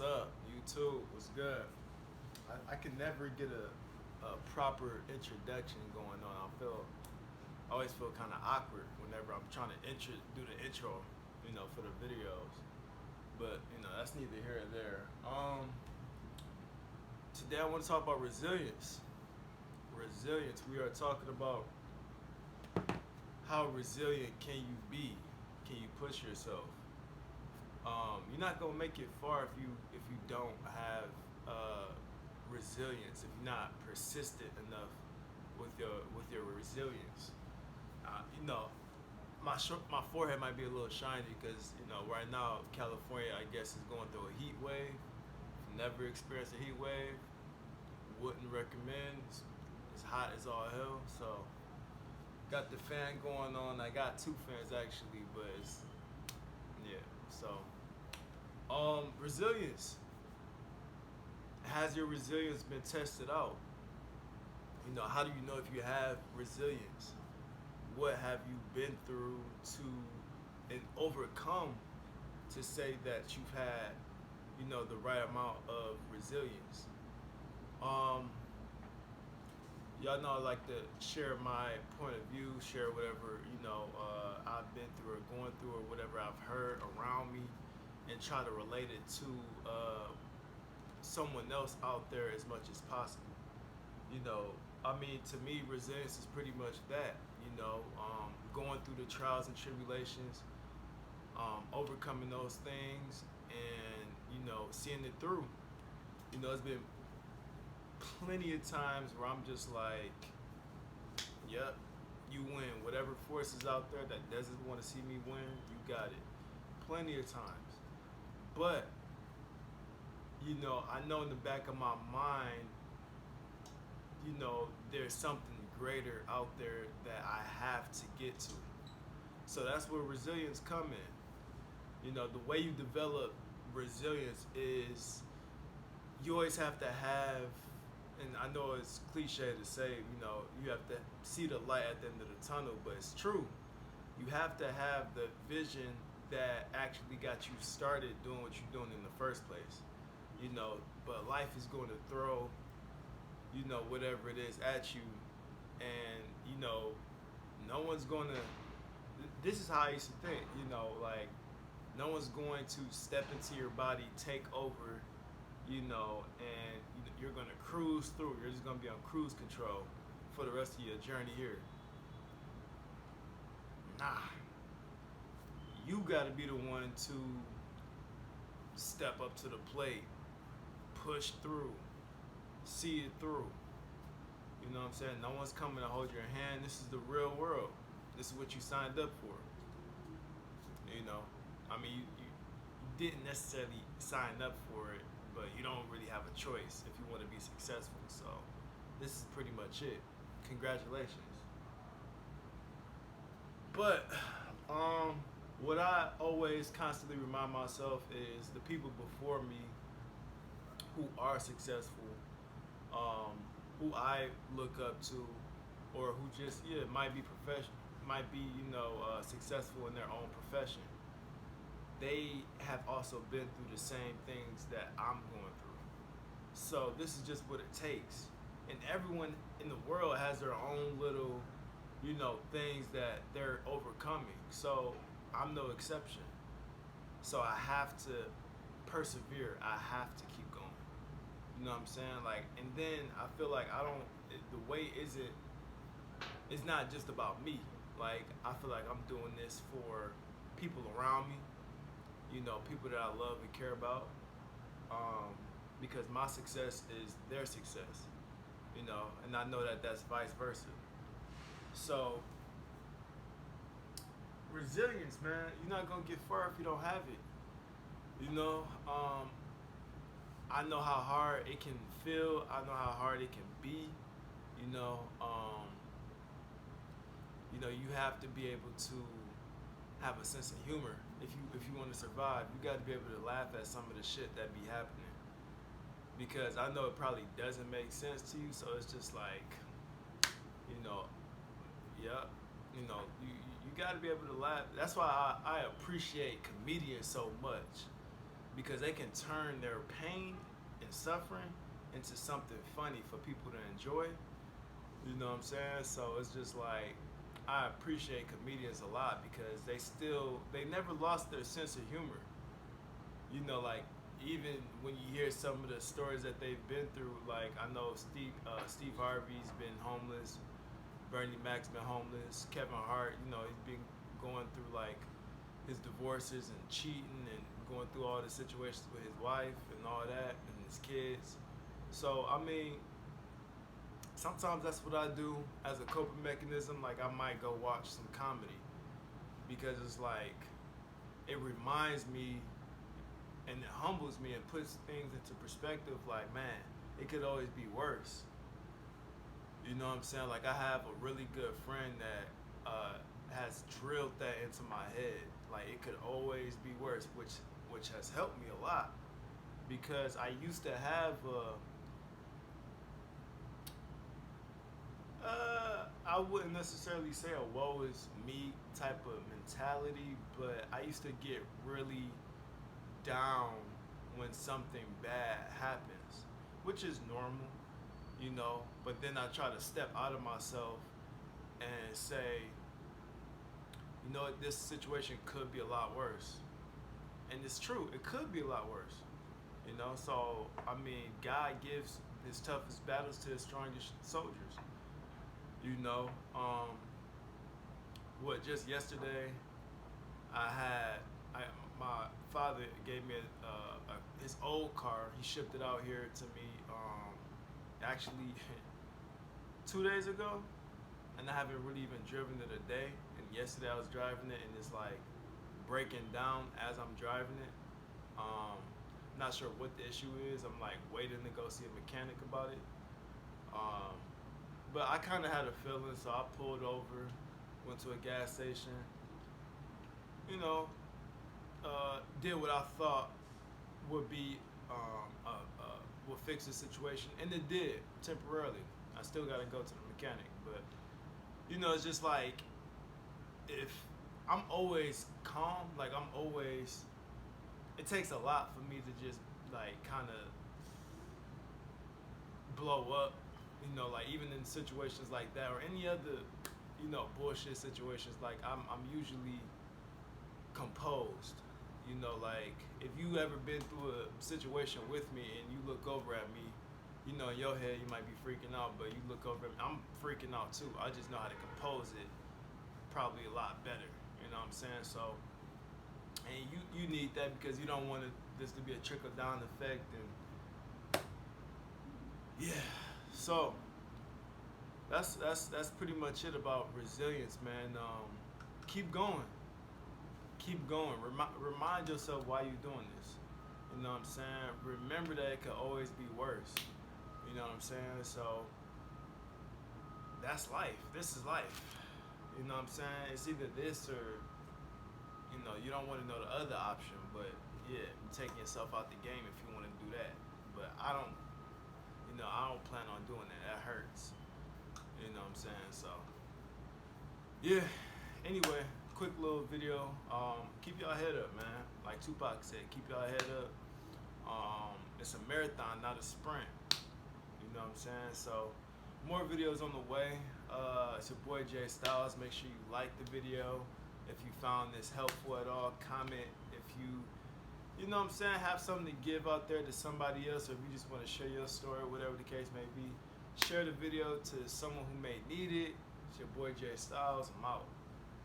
What's up? YouTube, what's good? I can never get a proper introduction going on. I always feel kind of awkward whenever I'm trying to do the intro, for the videos. But that's neither here nor there. Today I want to talk about resilience. Resilience. We are talking about how resilient can you be? Can you push yourself? You're not gonna make it far if you don't have resilience. If you're not persistent enough with your resilience, you know, my forehead might be a little shiny because right now California, I guess, is going through a heat wave. Never experienced a heat wave. Wouldn't recommend. It's hot as all hell. So got the fan going on. I got two fans actually, but yeah. So resilience. Has your resilience been tested out? How do you know if you have resilience? What have you been through to and overcome to say that you've had, the right amount of resilience? Um, y'all know I like to share my point of view, share whatever, I've been through or going through or whatever I've heard around me, and try to relate it to someone else out there as much as possible. To me, resilience is pretty much that. Going through the trials and tribulations, overcoming those things, and seeing it through. It's been plenty of times where I'm just like, yep, you win. Whatever force is out there that doesn't want to see me win, you got it. Plenty of times. But, I know in the back of my mind, there's something greater out there that I have to get to. So that's where resilience come in. The way you develop resilience is you always have to have, and I know it's cliche to say, you have to see the light at the end of the tunnel, but it's true. You have to have the vision that actually got you started doing what you're doing in the first place. But life is going to throw, whatever it is at you, and, no one's going to, this is how I used to think, like, no one's going to step into your body, take over, and you're going to cruise through. You're just going to be on cruise control for the rest of your journey here. Nah. You got to be the one to step up to the plate, push through, see it through. You know what I'm saying? No one's coming to hold your hand. This is the real world. This is what you signed up for. You didn't necessarily sign up for it, but you don't really have a choice if you want to be successful. So this is pretty much it. Congratulations. But what I always constantly remind myself is the people before me who are successful, who I look up to, or who just might be successful in their own profession. They have also been through the same things that I'm going through. So this is just what it takes. And everyone in the world has their own little, things that they're overcoming. So I'm no exception. So I have to persevere. I have to keep going. You know what I'm saying? Like, and then I feel like the weight isn't, it's not just about me. Like, I feel like I'm doing this for people around me, people that I love and care about, because my success is their success, and I know that that's vice versa. So, resilience, man, you're not gonna get far if you don't have it. I know how hard it can feel. I know how hard it can be. You know, um, you have to be able to have a sense of humor. If you want to survive, you got to be able to laugh at some of the shit that be happening. Because I know it probably doesn't make sense to you, so it's just like, you know, yeah, you got to be able to laugh. That's why I appreciate comedians so much. because they can turn their pain and suffering into something funny for people to enjoy. You know what I'm saying? So it's just like I appreciate comedians a lot because they never lost their sense of humor. You know, like even when you hear some of the stories that they've been through, like I know Steve Harvey's been homeless, Bernie Mac's been homeless, Kevin Hart, you know, he's been going through like his divorces and cheating and going through all the situations with his wife and all that and his kids. So I mean, sometimes that's what I do as a coping mechanism. Like I might go watch some comedy because it's like it reminds me and it humbles me and puts things into perspective. Like, man, it could always be worse. You know what I'm saying? Like I have a really good friend that has drilled that into my head. Like it could always be worse, which has helped me a lot because I used to have I wouldn't necessarily say a woe is me type of mentality, but I used to get really down when something bad happens, which is normal, you know. But then I try to step out of myself and say, you know what, this situation could be a lot worse. And it's true, it could be a lot worse, you know. So, I mean, God gives his toughest battles to his strongest soldiers, you know. Just yesterday, I my father gave me his old car. He shipped it out here to me actually 2 days ago, and I haven't really even driven it a day. And yesterday I was driving it, and it's like breaking down as I'm driving it. Not sure what the issue is. I'm like waiting to go see a mechanic about it. Um, but I kind of had a feeling, so I pulled over, went to a gas station. You know, did what I thought would be would fix the situation, and it did temporarily. I still got to go to the mechanic, but you know, it's just like if I'm always calm, like I'm always. It takes a lot for me to just like kind of blow up, you know, like even in situations like that or any other, you know, bullshit situations. Like I'm usually composed. You know, like if you ever been through a situation with me and you look over at me, you know, in your head you might be freaking out, but you look over at me, I'm freaking out too. I just know how to compose it probably a lot better. You know what I'm saying? So, and you need that because you don't want this to be a trickle down effect. And yeah, so that's pretty much it about resilience, man. Keep going. Keep going. Remind yourself why you're doing this. You know what I'm saying? Remember that it could always be worse. You know what I'm saying? So that's life. This is life. You know what I'm saying? It's either this or, you know, you don't want to know the other option. But yeah, you're taking yourself out the game if you want to do that. But I don't plan on doing that. That hurts. You know what I'm saying? So yeah. Anyway, quick little video. Keep y'all head up, man. Like Tupac said, keep y'all head up. It's a marathon, not a sprint. You know what I'm saying? So more videos on the way. It's your boy Jay Styles. Make sure you like the video. If you found this helpful at all, comment. If you know what I'm saying, have something to give out there to somebody else, or if you just want to share your story, whatever the case may be, share the video to someone who may need it. It's your boy Jay Styles. I'm out.